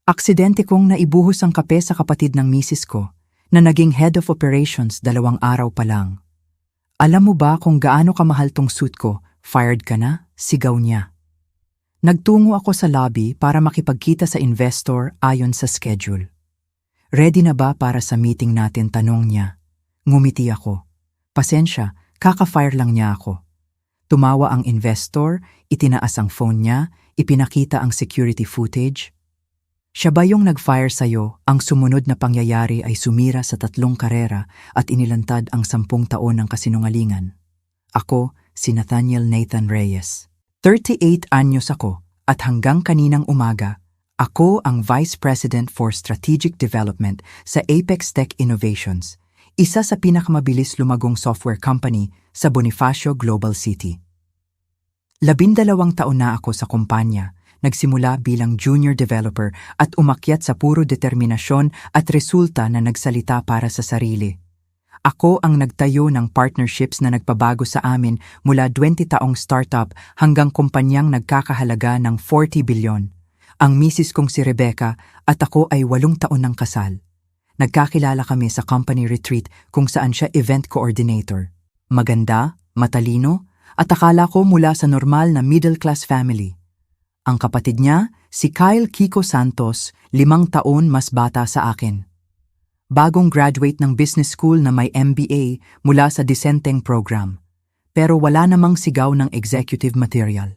Aksidente kong naibuhos ang kape sa kapatid ng misis ko na naging head of operations 2 araw pa lang. Alam mo ba kung gaano kamahal tong suit ko? Fired ka na? Sigaw niya. Nagtungo ako sa lobby para makipagkita sa investor ayon sa schedule. Ready na ba para sa meeting natin? Tanong niya. Ngumiti ako. Pasensya, kaka-fire lang niya ako. Tumawa ang investor, itinaas ang phone niya, ipinakita ang security footage. Siya ba yung nag-fire sa'yo? Ang sumunod na pangyayari ay sumira sa 3 karera at inilantad ang 10 taon ng kasinungalingan. Ako, si Nathaniel Nathan Reyes. 38 anyos ako at hanggang kaninang umaga, ako ang Vice President for Strategic Development sa Apex Tech Innovations, isa sa pinakamabilis lumagong software company sa Bonifacio Global City. 12 taon na ako sa kumpanya. Nagsimula bilang junior developer at umakyat sa puro determinasyon at resulta na nagsalita para sa sarili. Ako ang nagtayo ng partnerships na nagpabago sa amin mula 20 taong startup hanggang kumpanyang nagkakahalaga ng 40 bilyon. Ang misis kong si Rebecca at ako ay 8 taon ng kasal. Nagkakilala kami sa company retreat kung saan siya event coordinator. Maganda, matalino, at akala ko mula sa normal na middle-class family. Ang kapatid niya, si Kyle Kiko Santos, 5 taon mas bata sa akin. Bagong graduate ng business school na may MBA mula sa Disenteng program. Pero wala namang sigaw ng executive material.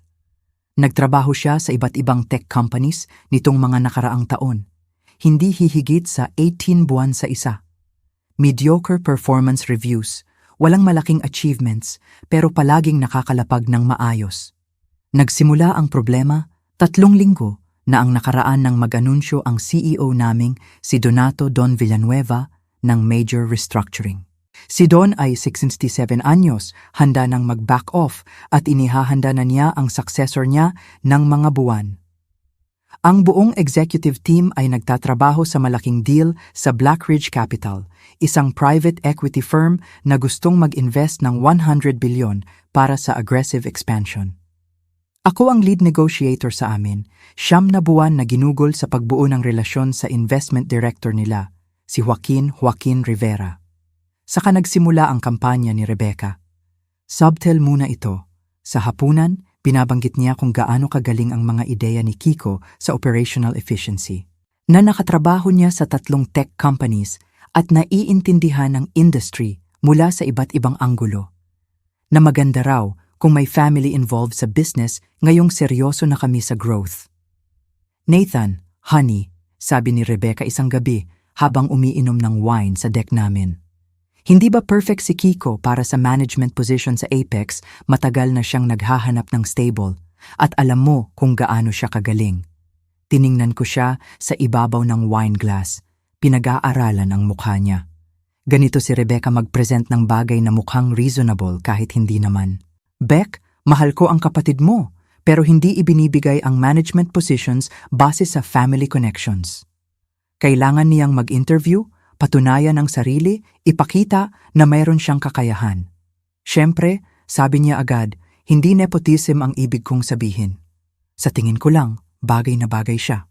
Nagtrabaho siya sa iba't ibang tech companies nitong mga nakaraang taon. Hindi hihigit sa 18 buwan sa isa. Mediocre performance reviews, walang malaking achievements, pero palaging nakakalapag ng maayos. Nagsimula ang problema 3 linggo na ang nakaraan ng mag-anunsyo ang CEO naming si Donato Don Villanueva ng major restructuring. Si Don ay 67 anyos, handa nang mag-back off at inihahanda na niya ang successor niya ng mga buwan. Ang buong executive team ay nagtatrabaho sa malaking deal sa Blackridge Capital, isang private equity firm na gustong mag-invest ng 100 bilyon para sa aggressive expansion. Ako ang lead negotiator sa amin, 9 na buwan na ginugol sa pagbuo ng relasyon sa investment director nila, si Joaquin Rivera. Saka nagsimula ang kampanya ni Rebecca. Subtle muna ito. Sa hapunan, binabanggit niya kung gaano kagaling ang mga ideya ni Kiko sa operational efficiency. Na nakatrabaho niya sa 3 tech companies at naiintindihan ng industry mula sa iba't ibang anggulo. Na maganda raw kung may family involved sa business, ngayong seryoso na kami sa growth. Nathan, honey, sabi ni Rebecca isang gabi habang umiinom ng wine sa deck namin. Hindi ba perfect si Kiko para sa management position sa Apex? Matagal na siyang naghahanap ng stable at alam mo kung gaano siya kagaling. Tiningnan ko siya sa ibabaw ng wine glass. Pinag-aaralan ang mukha niya. Ganito si Rebecca mag-present ng bagay na mukhang reasonable kahit hindi naman. Beck, mahal ko ang kapatid mo, pero hindi ibinibigay ang management positions base sa family connections. Kailangan niyang mag-interview, patunayan ang sarili, ipakita na mayroon siyang kakayahan. Siyempre, sabi niya agad, hindi nepotism ang ibig kong sabihin. Sa tingin ko lang, bagay na bagay siya.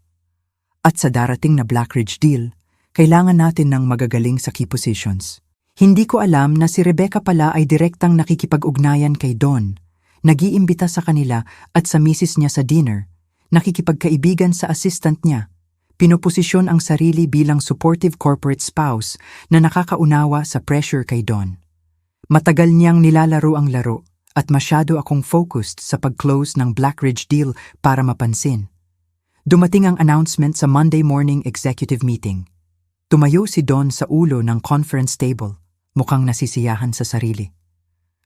At sa darating na Blackridge deal, kailangan natin ng magagaling sa key positions. Hindi ko alam na si Rebecca pala ay direktang nakikipag-ugnayan kay Don. Nag-iimbita sa kanila at sa misis niya sa dinner. Nakikipagkaibigan sa assistant niya. Pinoposisyon ang sarili bilang supportive corporate spouse na nakakaunawa sa pressure kay Don. Matagal niyang nilalaro ang laro at masyado akong focused sa pag-close ng Blackridge deal para mapansin. Dumating ang announcement sa Monday morning executive meeting. Tumayo si Don sa ulo ng conference table. Mukhang nasisiyahan sa sarili.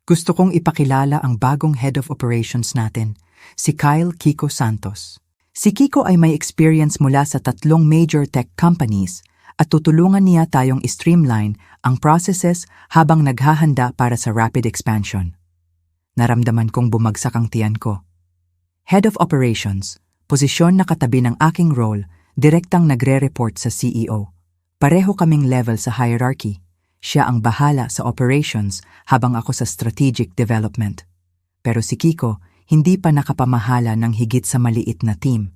Gusto kong ipakilala ang bagong head of operations natin, si Kyle Kiko Santos. Si Kiko ay may experience mula sa 3 major tech companies at tutulungan niya tayong i-streamline ang processes habang naghahanda para sa rapid expansion. Naramdaman kong bumagsak ang tiyan ko. Head of operations, posisyon na katabi ng aking role, direktang nagre-report sa CEO. Pareho kaming level sa hierarchy. Siya ang bahala sa operations habang ako sa strategic development. Pero si Kiko, hindi pa nakapamahala ng higit sa maliit na team.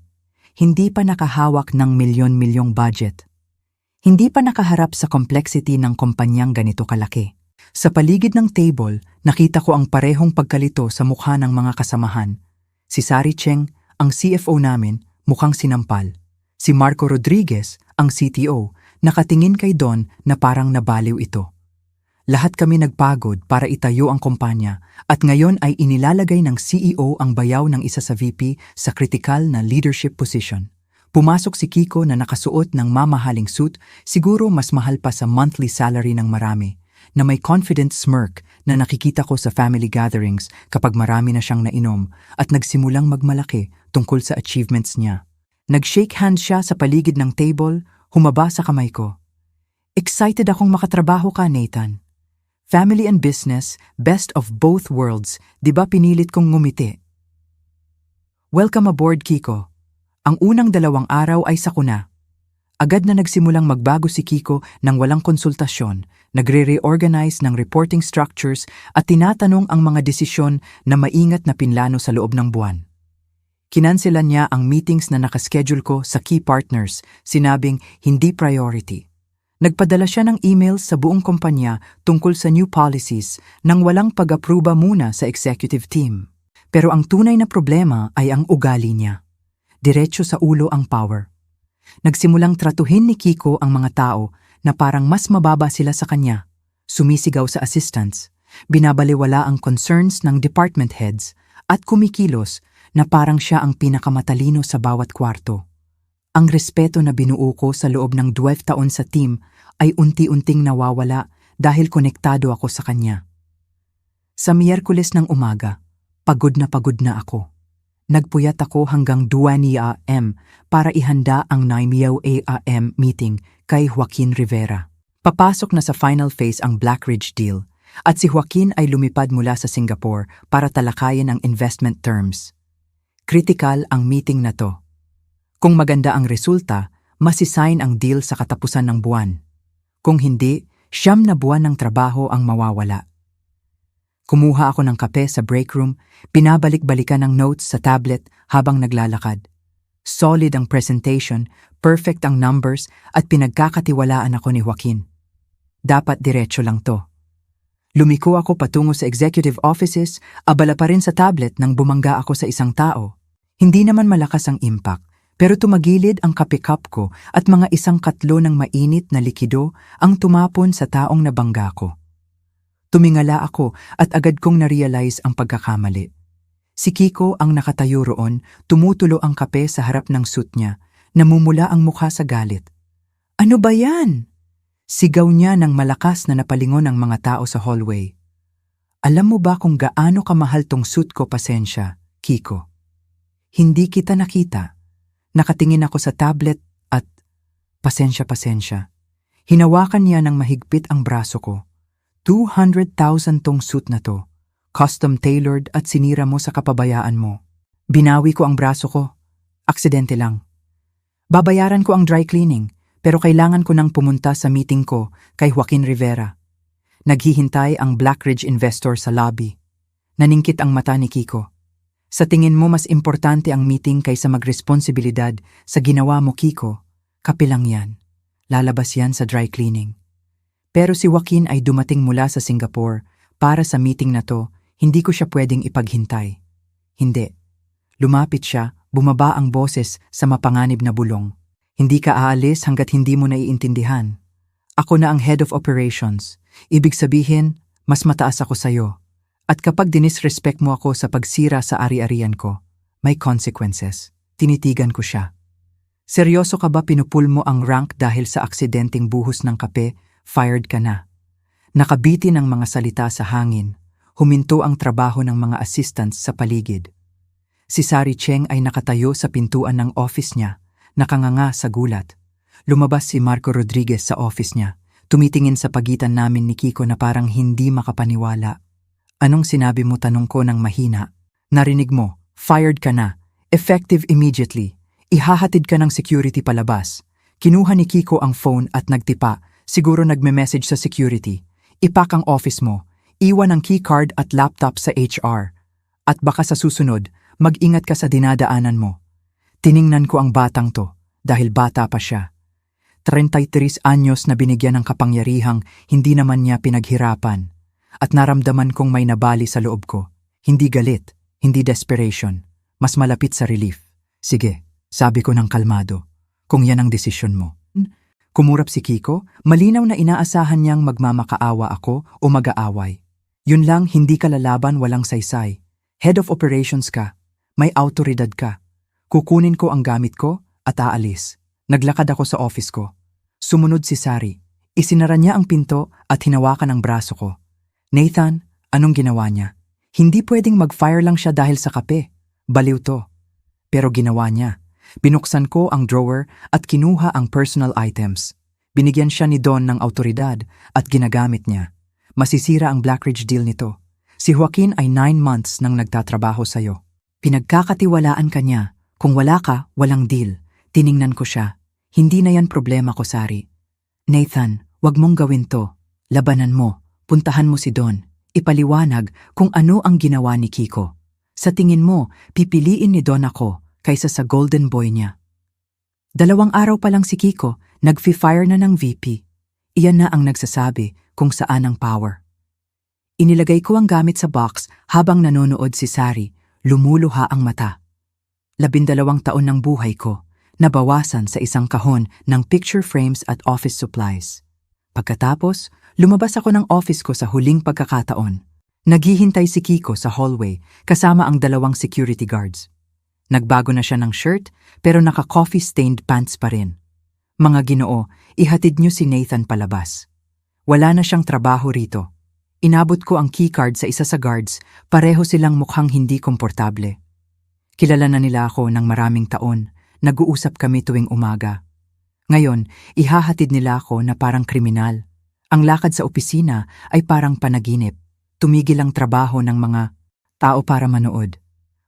hindi pa nakahawak ng milyon-milyong budget. Hindi pa nakaharap sa complexity ng kumpanyang ganito kalaki. Sa paligid ng table, nakita ko ang parehong pagkalito sa mukha ng mga kasamahan. Si Sari Cheng, ang CFO namin, mukhang sinampal. Si Marco Rodriguez, ang CTO, nakatingin kay Don na parang nabaliw ito. Lahat kami nagpagod para itayo ang kumpanya at ngayon ay inilalagay ng CEO ang bayaw ng isa sa VP sa critical na leadership position. Pumasok si Kiko na nakasuot ng mamahaling suit, siguro mas mahal pa sa monthly salary ng marami, na may confident smirk na nakikita ko sa family gatherings kapag marami na siyang nainom at nagsimulang magmalaki tungkol sa achievements niya. Nag-shake hands siya sa paligid ng table, humaba sa kamay ko. Excited akong makatrabaho ka, Nathan. Family and business, best of both worlds, di ba pinilit kong ngumiti? Welcome aboard, Kiko. Ang unang 2 araw ay sakuna. Agad na nagsimulang magbago si Kiko nang walang konsultasyon, nagre-reorganize ng reporting structures at tinatanong ang mga desisyon na maingat na pinlano sa loob ng buwan. Kinanselan niya ang meetings na nakaschedule ko sa key partners, sinabing hindi priority. Nagpadala siya ng emails sa buong kumpanya tungkol sa new policies nang walang pag-apruba muna sa executive team. Pero ang tunay na problema ay ang ugali niya. Diretso sa ulo ang power. Nagsimulang tratuhin ni Kiko ang mga tao na parang mas mababa sila sa kanya. Sumisigaw sa assistants, binabaliwala ang concerns ng department heads at kumikilos na parang siya ang pinakamatalino sa bawat kwarto. Ang respeto na binuo ko sa loob ng 12 taon sa team ay unti-unting nawawala dahil konektado ako sa kanya. Sa Miyerkules ng umaga, pagod na ako. Nagpuyat ako hanggang 2 AM para ihanda ang 9 AM meeting kay Joaquin Rivera. Papasok na sa final phase ang Blackridge deal at si Joaquin ay lumipad mula sa Singapore para talakayin ang investment terms. Critical ang meeting na to. Kung maganda ang resulta, masisign ang deal sa katapusan ng buwan. Kung hindi, 9 na buwan ng trabaho ang mawawala. Kumuha ako ng kape sa break room, pinabalik-balikan ng notes sa tablet habang naglalakad. Solid ang presentation, perfect ang numbers at pinagkakatiwalaan ako ni Joaquin. Dapat diretso lang to. Lumiko ako patungo sa executive offices, abala pa rin sa tablet nang bumangga ako sa isang tao. Hindi naman malakas ang impact, pero tumagilid ang kape cup ko at mga isang katlo ng mainit na likido ang tumapon sa taong nabangga ko. Tumingala ako at agad kong na-realize ang pagkakamali. Si Kiko ang nakatayo roon, tumutulo ang kape sa harap ng suit niya, namumula ang mukha sa galit. Ano ba yan? Sigaw niya ng malakas na napalingon ang mga tao sa hallway. Alam mo ba kung gaano kamahal tong suit ko, pasensya, Kiko? Hindi kita nakita. Nakatingin ako sa tablet at pasensya. Hinawakan niya ng mahigpit ang braso ko. 200,000 tong suit na to. Custom-tailored at sinira mo sa kapabayaan mo. Binawi ko ang braso ko. Aksidente lang. Babayaran ko ang dry cleaning, pero kailangan ko nang pumunta sa meeting ko kay Joaquin Rivera. Naghihintay ang Blackridge investor sa lobby. Naningkit ang mata ni Kiko. Sa tingin mo mas importante ang meeting kaysa magresponsibilidad sa ginawa mo, Kiko? Kape lang yan. Lalabas yan sa dry cleaning. Pero si Joaquin ay dumating mula sa Singapore para sa meeting na to, hindi ko siya pwedeng ipaghintay. Hindi. Lumapit siya, bumaba ang boses sa mapanganib na bulong. Hindi ka aalis hanggat hindi mo naiintindihan. Ako na ang head of operations. Ibig sabihin, mas mataas ako sa'yo. At kapag dinisrespect mo ako sa pagsira sa ari-arian ko, may consequences. Tinitigan ko siya. Seryoso ka ba pinupul mo ang rank dahil sa aksidenteng buhos ng kape? Fired ka na. Nakabitin ang mga salita sa hangin. Huminto ang trabaho ng mga assistants sa paligid. Si Sari Cheng ay nakatayo sa pintuan ng office niya, nakanganga sa gulat. Lumabas si Marco Rodriguez sa office niya, tumitingin sa pagitan namin ni Kiko na parang hindi makapaniwala. Anong sinabi mo, tanong ko ng mahina? Narinig mo, fired ka na. Effective immediately. Ihahatid ka ng security palabas. Kinuha ni Kiko ang phone at nagtipa. Siguro nagme-message sa security. Ipak ang office mo. Iwan ang keycard at laptop sa HR. At baka sa susunod, mag-ingat ka sa dinadaanan mo. Tiningnan ko ang batang to dahil bata pa siya. 33 anyos na binigyan ng kapangyarihang hindi naman niya pinaghirapan. At naramdaman kong may nabali sa loob ko. Hindi galit, hindi desperation. Mas malapit sa relief. Sige, sabi ko ng kalmado. Kung yan ang desisyon mo. Kumurap si Kiko, malinaw na inaasahan niyang magmamakaawa ako o mag-aaway. Yun lang, hindi ka lalaban, walang saysay. Head of operations ka. May autoridad ka. Kukunin ko ang gamit ko at aalis. Naglakad ako sa office ko. Sumunod si Sari. Isinara niya ang pinto at hinawakan ang braso ko. Nathan, anong ginawa niya? Hindi pwedeng mag-fire lang siya dahil sa kape. Baliw to. Pero ginawa niya. Binuksan ko ang drawer at kinuha ang personal items. Binigyan siya ni Don ng autoridad at ginagamit niya. Masisira ang Blackridge deal nito. Si Joaquin ay 9 months nang nagtatrabaho sa'yo. Pinagkakatiwalaan ka niya. Kung wala ka, walang deal. Tiningnan ko siya. Hindi na yan problema ko, Sari. Nathan, wag mong gawin to. Labanan mo. Puntahan mo si Don. Ipaliwanag kung ano ang ginawa ni Kiko. Sa tingin mo, pipiliin ni Don ako kaysa sa golden boy niya. 2 araw pa lang si Kiko, nag-fire na ng VP. Iyan na ang nagsasabi kung saan ang power. Inilagay ko ang gamit sa box habang nanonood si Sari, lumuluha ang mata. 12 taon ng buhay ko, nabawasan sa isang kahon ng picture frames at office supplies. Pagkatapos, lumabas ako ng office ko sa huling pagkakataon. Naghihintay si Kiko sa hallway kasama ang 2 security guards. Nagbago na siya ng shirt pero naka-coffee-stained pants pa rin. Mga Ginoo, ihatid niyo si Nathan palabas. Wala na siyang trabaho rito. Inabot ko ang keycard sa isa sa guards, pareho silang mukhang hindi komportable. Kilala na nila ako ng maraming taon, nag-uusap kami tuwing umaga. Ngayon, ihahatid nila ako na parang kriminal. Ang lakad sa opisina ay parang panaginip. Tumigil ang trabaho ng mga tao para manood.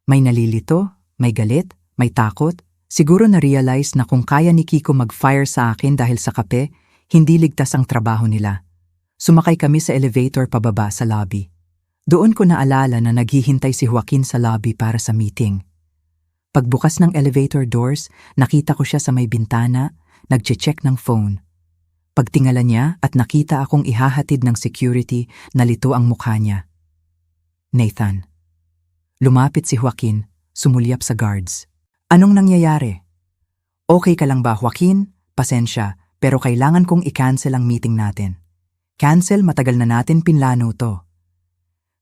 May nalilito, may galit, may takot. Siguro na-realize na kung kaya ni Kiko mag-fire sa akin dahil sa kape, hindi ligtas ang trabaho nila. Sumakay kami sa elevator pababa sa lobby. Doon ko naalala na naghihintay si Joaquin sa lobby para sa meeting. Pagbukas ng elevator doors, nakita ko siya sa may bintana, nagche-check ng phone. Pagtingala niya at nakita akong ihahatid ng security, nalito ang mukha niya. Nathan. Lumapit si Joaquin, sumulyap sa guards. Anong nangyayari? Okay ka lang ba, Joaquin? Pasensya, pero kailangan kong i-cancel ang meeting natin. Cancel, matagal na natin pinlano to.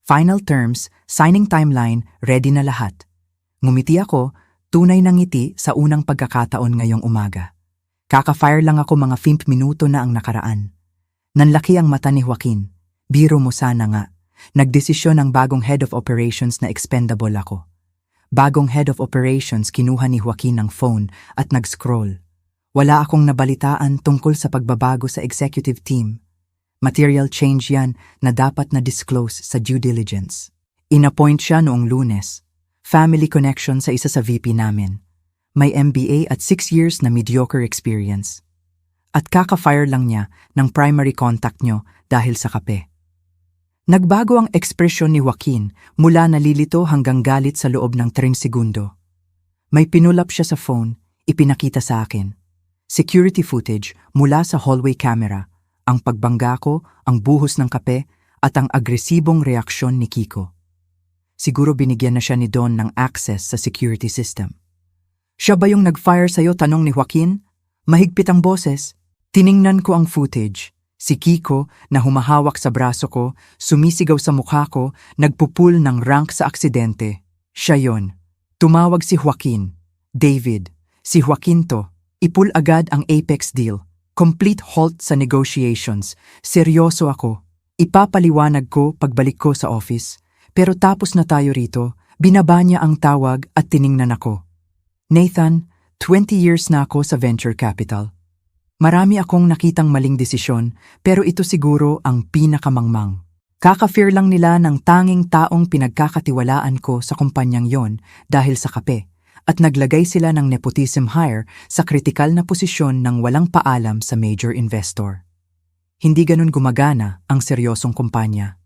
Final terms, signing timeline, ready na lahat. Ngumiti ako, tunay na ngiti sa unang pagkakataon ngayong umaga. Kaka-fire lang ako, mga 5 minuto na ang nakaraan. Nanlaki ang mata ni Joaquin. Biro mo sana nga. Nagdesisyon ang bagong head of operations na expendable ako. Bagong head of operations, kinuha ni Joaquin ang phone at nag-scroll. Wala akong nabalitaan tungkol sa pagbabago sa executive team. Material change yan na dapat na-disclose sa due diligence. Inappoint siya noong Lunes. Family connection sa isa sa VP namin. May MBA at 6 years na mediocre experience. At kaka-fire lang niya ng primary contact nyo dahil sa kape. Nagbago ang ekspresyon ni Joaquin mula nalilito hanggang galit sa loob ng 3 segundo. May pinulap siya sa phone, ipinakita sa akin. Security footage mula sa hallway camera, ang pagbangga ko, ang buhos ng kape at ang agresibong reaksyon ni Kiko. Siguro binigyan na siya ni Don ng access sa security system. Siya ba yung nag-fire sa'yo, tanong ni Joaquin? Mahigpit ang boses. Tiningnan ko ang footage. Si Kiko na humahawak sa braso ko, sumisigaw sa mukha ko, nagpupul ng rank sa aksidente. Siya yon. Tumawag si Joaquin. David. Si Joaquin to. Ipul agad ang Apex deal. Complete halt sa negotiations. Seryoso ako. Ipapaliwanag ko pagbalik ko sa office. Pero tapos na tayo rito, binaba niya ang tawag at tiningnan ako. Nathan, 20 years na ako sa venture capital. Marami akong nakitang maling desisyon, pero ito siguro ang pinakamangmang. Kaka-fear lang nila ng tanging taong pinagkakatiwalaan ko sa kumpanyang yon dahil sa kape, at naglagay sila ng nepotism hire sa kritikal na posisyon ng walang paalam sa major investor. Hindi ganun gumagana ang seryosong kumpanya.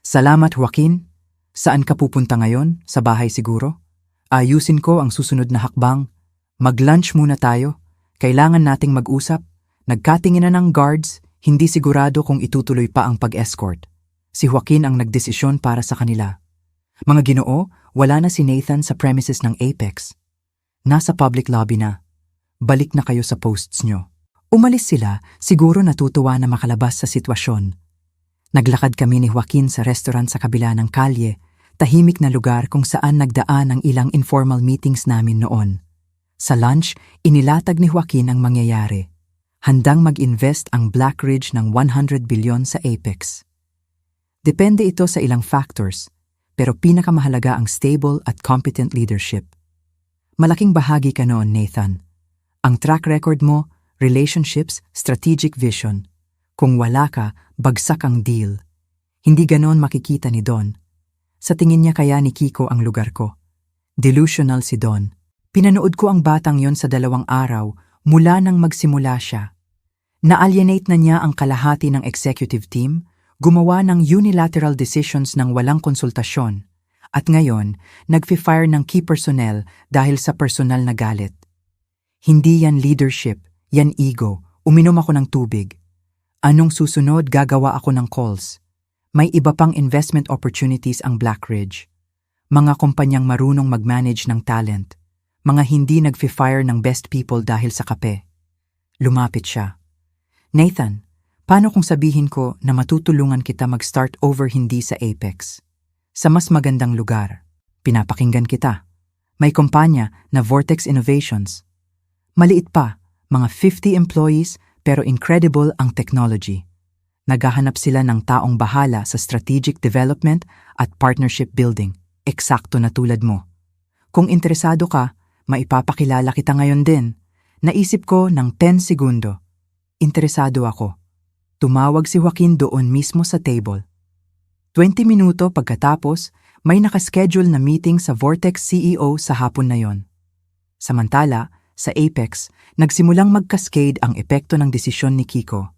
Salamat, Joaquin. Saan ka pupunta ngayon? Sa bahay siguro? Ayusin ko ang susunod na hakbang. Mag-lunch muna tayo. Kailangan nating mag-usap. Nagkatinginan ng guards, hindi sigurado kung itutuloy pa ang pag-escort. Si Joaquin ang nagdesisyon para sa kanila. Mga Ginoo, wala na si Nathan sa premises ng Apex. Nasa public lobby na. Balik na kayo sa posts nyo. Umalis sila, siguro natutuwa na makalabas sa sitwasyon. Naglakad kami ni Joaquin sa restaurant sa kabila ng kalye, tahimik na lugar kung saan nagdaan ang ilang informal meetings namin noon. Sa lunch, inilatag ni Joaquin ang mangyayari. Handang mag-invest ang Blackridge ng 100 bilyon sa Apex. Depende ito sa ilang factors, pero pinakamahalaga ang stable at competent leadership. Malaking bahagi ka noon, Nathan. Ang track record mo, relationships, strategic vision. Kung wala ka, bagsak ang deal. Hindi ganon makikita ni Don. Sa tingin niya kaya ni Kiko ang lugar ko. Delusional si Don. Pinanood ko ang batang yon sa 2 araw mula nang magsimula siya. Na-alienate na niya ang kalahati ng executive team, gumawa ng unilateral decisions ng walang konsultasyon, at ngayon, nag-fire ng key personnel dahil sa personal na galit. Hindi yan leadership, yan ego. Uminom ako ng tubig. Anong susunod, gagawa ako ng calls. May iba pang investment opportunities ang Blackridge. Mga kumpanyang marunong mag-manage ng talent. Mga hindi nag-fire ng best people dahil sa kape. Lumapit siya. Nathan, paano kung sabihin ko na matutulungan kita mag-start over hindi sa Apex? Sa mas magandang lugar. Pinapakinggan kita. May kumpanya na Vortex Innovations. Maliit pa, mga 50 employees pero incredible ang technology. Naghahanap sila ng taong bahala sa strategic development at partnership building. Eksakto na tulad mo. Kung interesado ka, maipapakilala kita ngayon din. Naisip ko ng 10 segundo. Interesado ako. Tumawag si Joaquin doon mismo sa table. 20 minuto pagkatapos, may nakaschedule na meeting sa Vortex CEO sa hapon na yon. Samantala, sa Apex, nagsimulang mag-cascade ang epekto ng desisyon ni Kiko.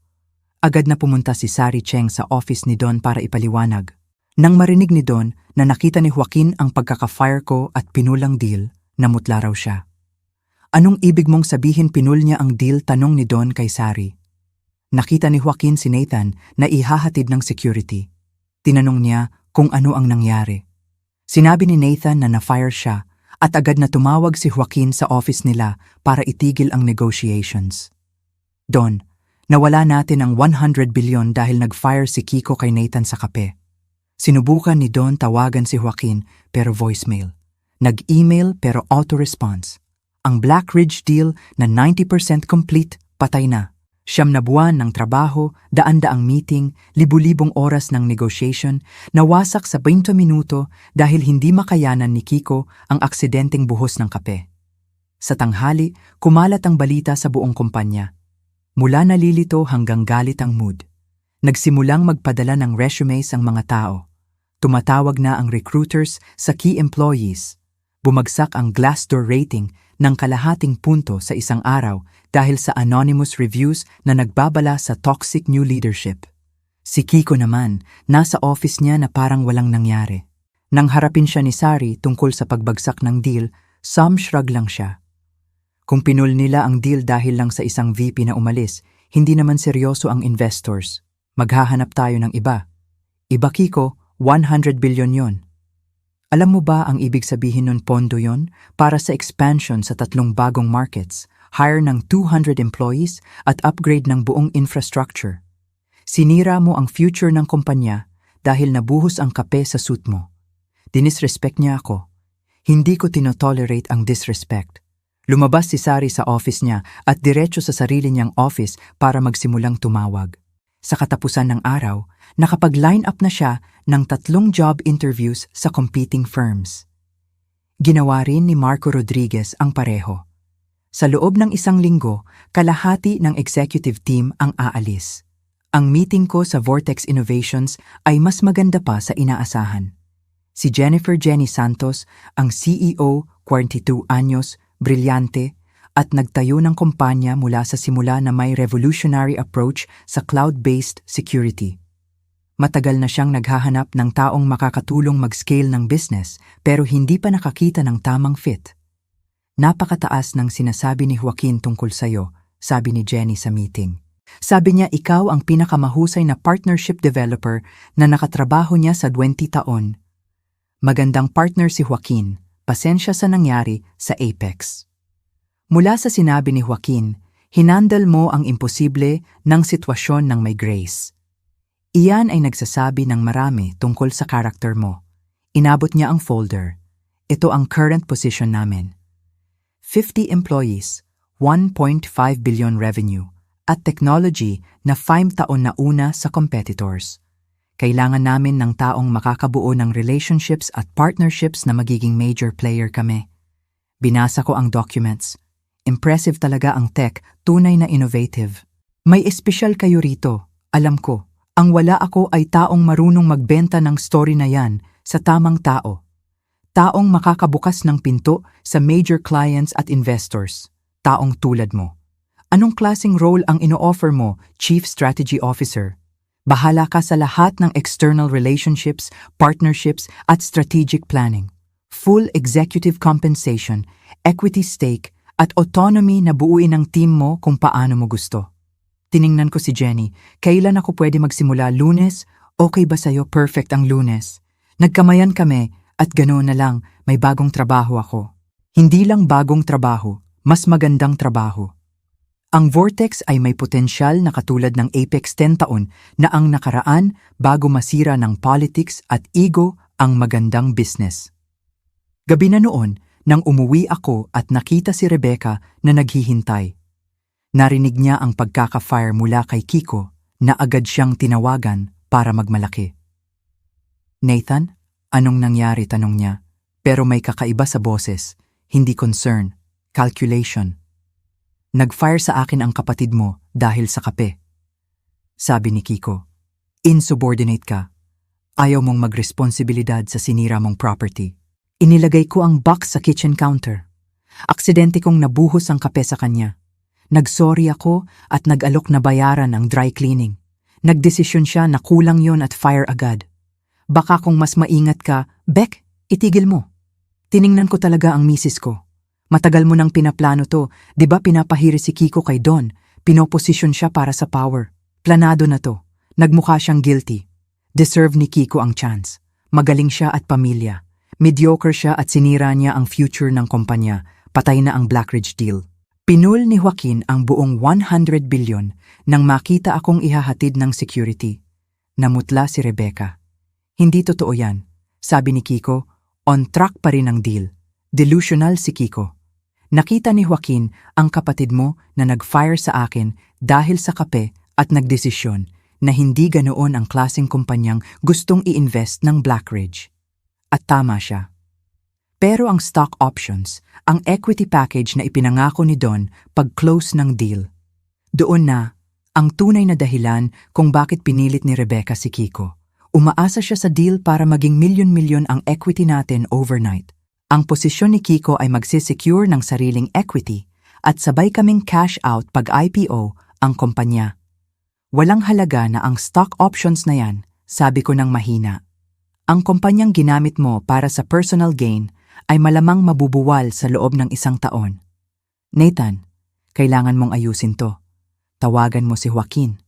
Agad na pumunta si Sari Cheng sa office ni Don para ipaliwanag. Nang marinig ni Don na nakita ni Joaquin ang pagkaka-fire ko at pinulang deal, namutla raw siya. Anong ibig mong sabihin pinul niya ang deal, tanong ni Don kay Sari. Nakita ni Joaquin si Nathan na ihahatid ng security. Tinanong niya kung ano ang nangyari. Sinabi ni Nathan na na-fire siya at agad na tumawag si Joaquin sa office nila para itigil ang negotiations. Don, nawala natin ang 100 bilyon dahil nag-fire si Kiko kay Nathan sa kape. Sinubukan ni Don tawagan si Joaquin pero voicemail. Nag-email pero auto-response. Ang Blackridge deal na 90% complete, patay na. 9 na buwan ng trabaho, daan-daang meeting, libu-libong oras ng negotiation, nawasak sa 20 minuto dahil hindi makayanan ni Kiko ang aksidenteng buhos ng kape. Sa tanghali, kumalat ang balita sa buong kumpanya. Mula nalilito hanggang galit ang mood. Nagsimulang magpadala ng resumes ang mga tao. Tumatawag na ang recruiters sa key employees. Bumagsak ang Glassdoor rating ng kalahating punto sa isang araw dahil sa anonymous reviews na nagbabala sa toxic new leadership. Si Kiko naman, nasa office niya na parang walang nangyari. Nang harapin siya ni Sari tungkol sa pagbagsak ng deal, some shrug lang siya. Kung pinul nila ang deal dahil lang sa isang VP na umalis, hindi naman seryoso ang investors. Maghahanap tayo ng iba. Iba, Kiko, 100 bilyon yon. Alam mo ba ang ibig sabihin nun, pondo yon? Para sa expansion sa 3 bagong markets, hire ng 200 employees at upgrade ng buong infrastructure. Sinira mo ang future ng kumpanya dahil nabuhos ang kape sa suit mo. Dinisrespect niya ako. Hindi ko tinotolerate ang disrespect. Lumabas si Sari sa office niya at diretso sa sarili niyang office para magsimulang tumawag. Sa katapusan ng araw, nakapag-line up na siya ng 3 job interviews sa competing firms. Ginawa rin ni Marco Rodriguez ang pareho. Sa loob ng 1 linggo, kalahati ng executive team ang aalis. Ang meeting ko sa Vortex Innovations ay mas maganda pa sa inaasahan. Si Jennifer Jenny Santos, ang CEO, 42 anyos, brilyante, at nagtayo ng kumpanya mula sa simula na may revolutionary approach sa cloud-based security. Matagal na siyang naghahanap ng taong makakatulong mag-scale ng business pero hindi pa nakakita ng tamang fit. Napakataas ng sinasabi ni Joaquin tungkol sa'yo, sabi ni Jenny sa meeting. Sabi niya ikaw ang pinakamahusay na partnership developer na nakatrabaho niya sa 20 taon. Magandang partner si Joaquin, pasensya sa nangyari sa Apex. Mula sa sinabi ni Joaquin, hinandle mo ang imposible ng sitwasyon ng may grace. Iyan ay nagsasabi ng marami tungkol sa karakter mo. Inabot niya ang folder. Ito ang current position namin. 50 employees, 1.5 billion revenue, at technology na 5 taon na una sa competitors. Kailangan namin ng taong makakabuo ng relationships at partnerships na magiging major player kami. Binasa ko ang documents. Impressive talaga ang tech, tunay na innovative. May espesyal kayo rito, alam ko. Ang wala ako ay taong marunong magbenta ng story na yan sa tamang tao. Taong makakabukas ng pinto sa major clients at investors. Taong tulad mo. Anong klaseng role ang ino-offer mo, Chief Strategy Officer? Bahala ka sa lahat ng external relationships, partnerships at strategic planning. Full executive compensation, equity stake, at autonomy na buuin ang team mo kung paano mo gusto. Tiningnan ko si Jenny, kailan ako pwede magsimula? Lunes? Okay ba sa'yo? Perfect ang Lunes. Nagkamayan kami at ganoon na lang, may bagong trabaho ako. Hindi lang bagong trabaho, mas magandang trabaho. Ang Vortex ay may potensyal na katulad ng Apex 10 taon na ang nakaraan bago masira ng politics at ego ang magandang business. Gabi na noon, nang umuwi ako at nakita si Rebecca na naghihintay. Narinig niya ang pagkaka-fire mula kay Kiko na agad siyang tinawagan para magmalaki. Nathan, anong nangyari? Tanong niya. Pero may kakaiba sa boses, hindi concern, calculation. Nag-fire sa akin ang kapatid mo dahil sa kape. Sabi ni Kiko, insubordinate ka. Ayaw mong magresponsibilidad sa sinira mong property. Inilagay ko ang box sa kitchen counter. Aksidente kong nabuhos ang kape sa kanya. Nagsorry ako at nag-alok na bayaran ang dry cleaning. Nagdesisyon siya na kulang yon at fire agad. Baka kung mas maingat ka, Beck, itigil mo. Tiningnan ko talaga ang misis ko. Matagal mo nang pinaplano to, di ba pinapahiri si Kiko kay Don? Pinoposisyon siya para sa power. Planado na to. Nagmukha siyang guilty. Deserve ni Kiko ang chance. Magaling siya at pamilya. Mediocre siya at sinira niya ang future ng kumpanya. Patay na ang Blackridge deal. Pinul ni Joaquin ang buong 100 billion nang makita akong ihahatid ng security. Namutla si Rebecca. Hindi totoo yan. Sabi ni Kiko, on track pa rin ang deal. Delusional si Kiko. Nakita ni Joaquin ang kapatid mo na nag-fire sa akin dahil sa kape at nagdesisyon na hindi ganoon ang klaseng kumpanyang gustong i-invest ng Blackridge. At tama siya. Pero ang stock options, ang equity package na ipinangako ni Don pag-close ng deal. Doon na, ang tunay na dahilan kung bakit pinilit ni Rebecca si Kiko. Umaasa siya sa deal para maging milyon-milyon ang equity natin overnight. Ang posisyon ni Kiko ay magsisecure ng sariling equity at sabay kaming cash out pag IPO ang kumpanya. Walang halaga na ang stock options na yan, sabi ko ng mahina. Ang kumpanyang ginamit mo para sa personal gain ay malamang mabubuwal sa loob ng 1 taon. Nathan, kailangan mong ayusin to. Tawagan mo si Joaquin.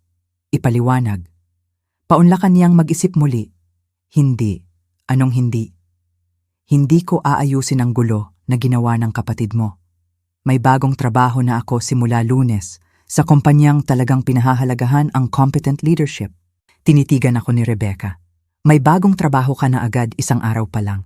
Ipaliwanag. Paunlakan niyang mag-isip muli. Hindi. Anong hindi? Hindi ko aayusin ang gulo na ginawa ng kapatid mo. May bagong trabaho na ako simula Lunes sa kumpanyang talagang pinahahalagahan ang competent leadership. Tinitigan ako ni Rebecca. May bagong trabaho ka na agad 1 araw pa lang.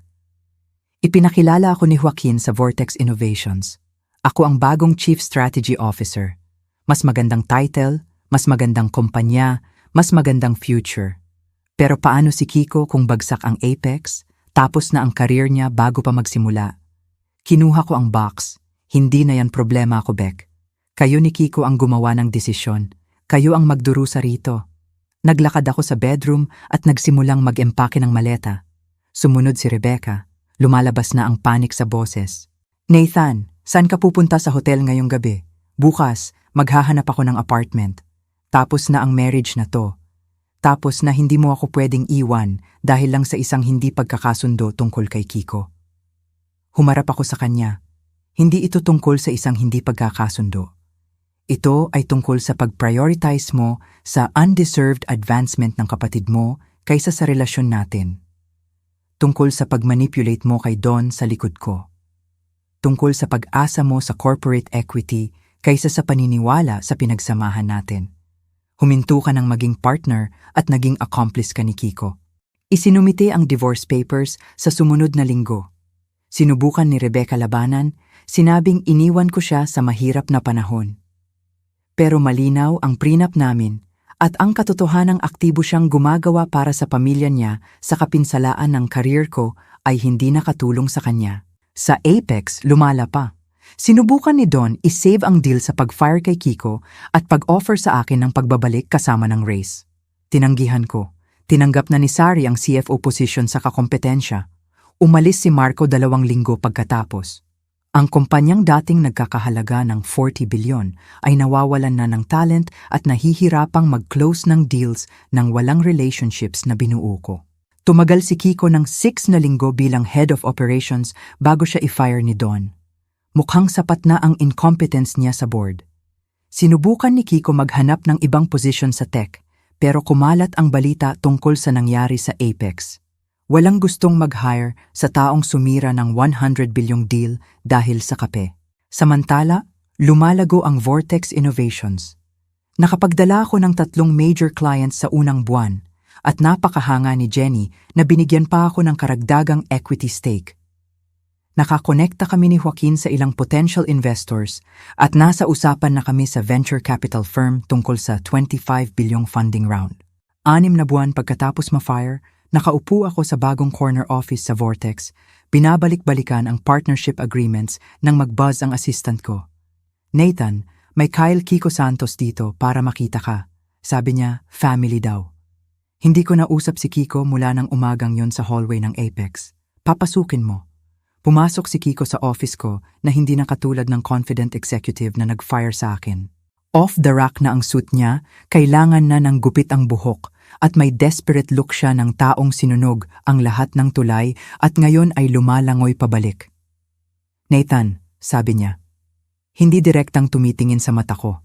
Ipinakilala ako ni Joaquin sa Vortex Innovations. Ako ang bagong Chief Strategy Officer. Mas magandang title, mas magandang kumpanya, mas magandang future. Pero paano si Kiko kung bagsak ang Apex? Tapos na ang career niya bago pa magsimula. Kinuha ko ang box. Hindi na yan problema ko, Beck. Kayo ni Kiko ang gumawa ng desisyon. Kayo ang magdurusa rito. Naglakad ako sa bedroom at nagsimulang mag-empake ng maleta. Sumunod si Rebecca. Lumalabas na ang panik sa boses. Nathan, saan ka pupunta sa hotel ngayong gabi? Bukas, maghahanap ako ng apartment. Tapos na ang marriage na to. Tapos na hindi mo ako pwedeng iwan dahil lang sa isang hindi pagkakasundo tungkol kay Kiko. Humarap ako sa kanya. Hindi ito tungkol sa isang hindi pagkakasundo. Ito ay tungkol sa pag-prioritize mo sa undeserved advancement ng kapatid mo kaysa sa relasyon natin. Tungkol sa pag-manipulate mo kay Don sa likod ko. Tungkol sa pag-asa mo sa corporate equity kaysa sa paniniwala sa pinagsamahan natin. Huminto ka ng maging partner at naging accomplice ka ni Kiko. Isinumite ang divorce papers sa sumunod na linggo. Sinubukan ni Rebecca labanan, sinabing iniwan ko siya sa mahirap na panahon. Pero malinaw ang prenup namin at ang katotohanang aktibo siyang gumagawa para sa pamilya niya sa kapinsalaan ng career ko ay hindi nakatulong sa kanya. Sa Apex, lumala pa. Sinubukan ni Don i-save ang deal sa pag-fire kay Kiko at pag-offer sa akin ng pagbabalik kasama ng race. Tinanggihan ko. Tinanggap na ni Sari ang CFO position sa kakompetensya. Umalis si Marco 2 linggo pagkatapos. Ang kumpanyang dating nagkakahalaga ng 40 bilyon ay nawawalan na ng talent at nahihirapang mag-close ng deals ng walang relationships na binuo ko. Tumagal si Kiko ng 6 na linggo bilang head of operations bago siya i-fire ni Don. Mukhang sapat na ang incompetence niya sa board. Sinubukan ni Kiko maghanap ng ibang posisyon sa tech, pero kumalat ang balita tungkol sa nangyari sa Apex. Walang gustong mag-hire sa taong sumira ng 100 bilyong deal dahil sa kape. Samantala, lumalago ang Vortex Innovations. Nakapagdala ako ng 3 major clients sa unang buwan at napakahanga ni Jenny na binigyan pa ako ng karagdagang equity stake. Nakakonekta kami ni Joaquin sa ilang potential investors at nasa usapan na kami sa venture capital firm tungkol sa 25 bilyong funding round. 6 na buwan pagkatapos ma-fire, nakaupo ako sa bagong corner office sa Vortex, binabalik-balikan ang partnership agreements nang mag-buzz ang assistant ko. Nathan, may Kyle Kiko Santos dito para makita ka. Sabi niya, family daw. Hindi ko nausap si Kiko mula ng umagang yon sa hallway ng Apex. Papasukin mo. Pumasok si Kiko sa office ko na hindi na katulad ng confident executive na nag-fire sa akin. Off the rack na ang suit niya, kailangan na ng gupit ang buhok at may desperate look siya ng taong sinunog ang lahat ng tulay at ngayon ay lumalangoy pabalik. Nathan, sabi niya, hindi direktang tumitingin sa mata ko.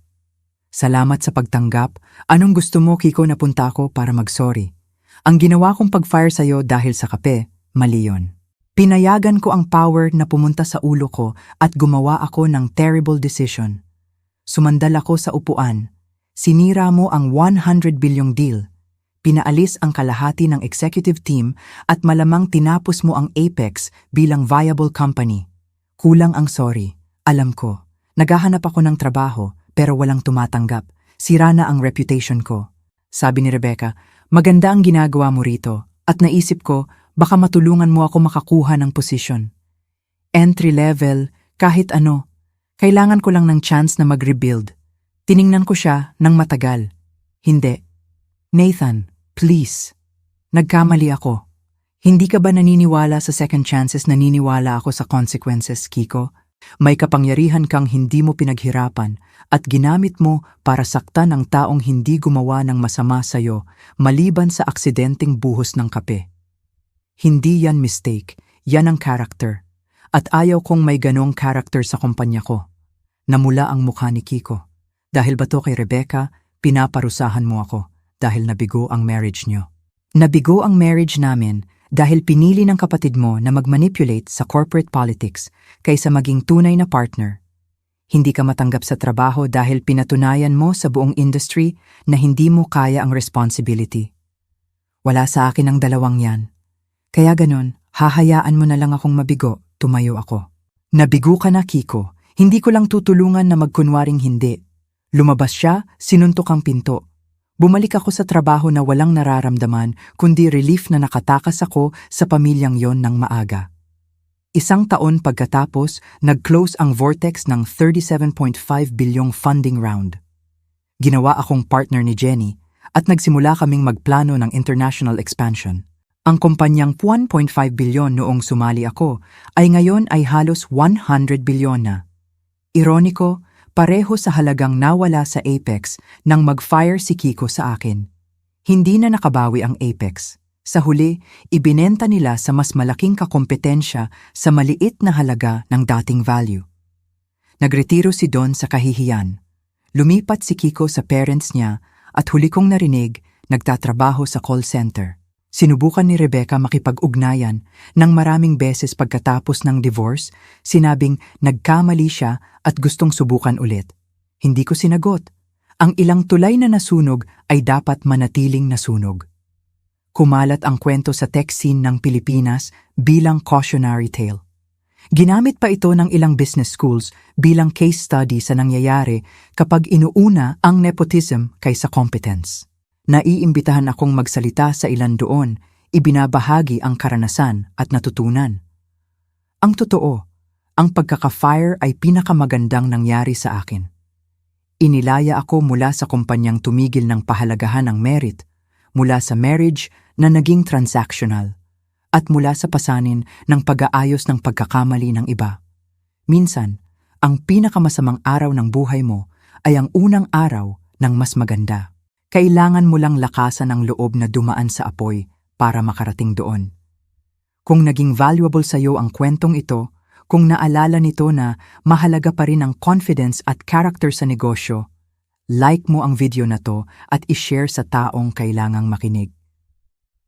Salamat sa pagtanggap. Anong gusto mo, Kiko, na punta ako para mag-sorry? Ang ginawa kong pag-fire sa'yo dahil sa kape, mali yon. Pinayagan ko ang power na pumunta sa ulo ko at gumawa ako ng terrible decision. Sumandal ako sa upuan. Sinira mo ang 100 bilyong deal. Pinaalis ang kalahati ng executive team at malamang tinapos mo ang Apex bilang viable company. Kulang ang sorry. Alam ko. Naghahanap ako ng trabaho pero walang tumatanggap. Sira na ang reputation ko. Sabi ni Rebecca, maganda ang ginagawa mo rito at naisip ko, baka matulungan mo ako makakuha ng posisyon. Entry level, kahit ano. Kailangan ko lang ng chance na mag-rebuild. Tiningnan ko siya ng matagal. Hindi. Nathan, please. Nagkamali ako. Hindi ka ba naniniwala sa second chances? Naniniwala ako sa consequences, Kiko. May kapangyarihan kang hindi mo pinaghirapan at ginamit mo para saktan ang taong hindi gumawa ng masama sa'yo maliban sa aksidenteng buhos ng kape. Hindi yan mistake, yan ang character. At ayaw kong may ganong character sa kumpanya ko. Namula ang mukha ni Kiko. Dahil ba to kay Rebecca, pinaparusahan mo ako dahil nabigo ang marriage niyo. Nabigo ang marriage namin dahil pinili ng kapatid mo na mag-manipulate sa corporate politics kaysa maging tunay na partner. Hindi ka matanggap sa trabaho dahil pinatunayan mo sa buong industry na hindi mo kaya ang responsibility. Wala sa akin ang dalawang yan. Kaya ganon, hahayaan mo na lang akong mabigo, tumayo ako. Nabigo ka na, Kiko. Hindi ko lang tutulungan na magkunwaring hindi. Lumabas siya, sinuntok ang pinto. Bumalik ako sa trabaho na walang nararamdaman kundi relief na nakatakas ako sa pamilyang yon ng maaga. 1 taon pagkatapos, nag-close ang Vortex ng 37.5 bilyong funding round. Ginawa akong partner ni Jenny at nagsimula kaming magplano ng international expansion. Ang kumpanyang 1.5 bilyon noong sumali ako ay ngayon ay halos 100 bilyon na. Ironiko, pareho sa halagang nawala sa Apex nang mag-fire si Kiko sa akin. Hindi na nakabawi ang Apex. Sa huli, ibinenta nila sa mas malaking kakompetensya sa maliit na halaga ng dating value. Nagretiro si Don sa kahihiyan. Lumipat si Kiko sa parents niya at huli kong narinig, nagtatrabaho sa call center. Sinubukan ni Rebecca makipag-ugnayan ng maraming beses pagkatapos ng divorce, sinabing nagkamali siya at gustong subukan ulit. Hindi ko sinagot. Ang ilang tulay na nasunog ay dapat manatiling nasunog. Kumalat ang kwento sa tech scene ng Pilipinas bilang cautionary tale. Ginamit pa ito ng ilang business schools bilang case study sa nangyayari kapag inuuna ang nepotism kaysa competence. Naiimbitahan akong magsalita sa ilan doon, ibinabahagi ang karanasan at natutunan. Ang totoo, ang pagkaka-fire ay pinakamagandang nangyari sa akin. Inilaya ako mula sa kumpanyang tumigil ng pahalagahan ng merit, mula sa marriage na naging transactional, at mula sa pasanin ng pag-aayos ng pagkakamali ng iba. Minsan, ang pinakamasamang araw ng buhay mo ay ang unang araw ng mas maganda. Kailangan mo lang lakasan ang loob na dumaan sa apoy para makarating doon. Kung naging valuable sa iyo ang kwentong ito, kung naalala nito na mahalaga pa rin ang confidence at character sa negosyo, like mo ang video na to at ishare sa taong kailangang makinig.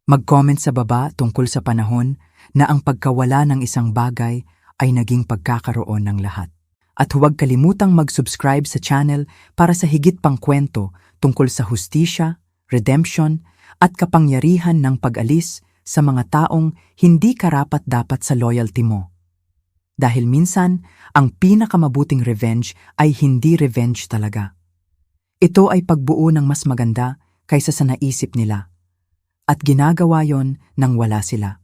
Mag-comment sa baba tungkol sa panahon na ang pagkawala ng isang bagay ay naging pagkakaroon ng lahat. At huwag kalimutang mag-subscribe sa channel para sa higit pang kwento tungkol sa hustisya, redemption, at kapangyarihan ng pag-alis sa mga taong hindi karapat-dapat sa loyalty mo. Dahil minsan, ang pinakamabuting revenge ay hindi revenge talaga. Ito ay pagbuo ng mas maganda kaysa sa naisip nila. At ginagawa yon nang wala sila.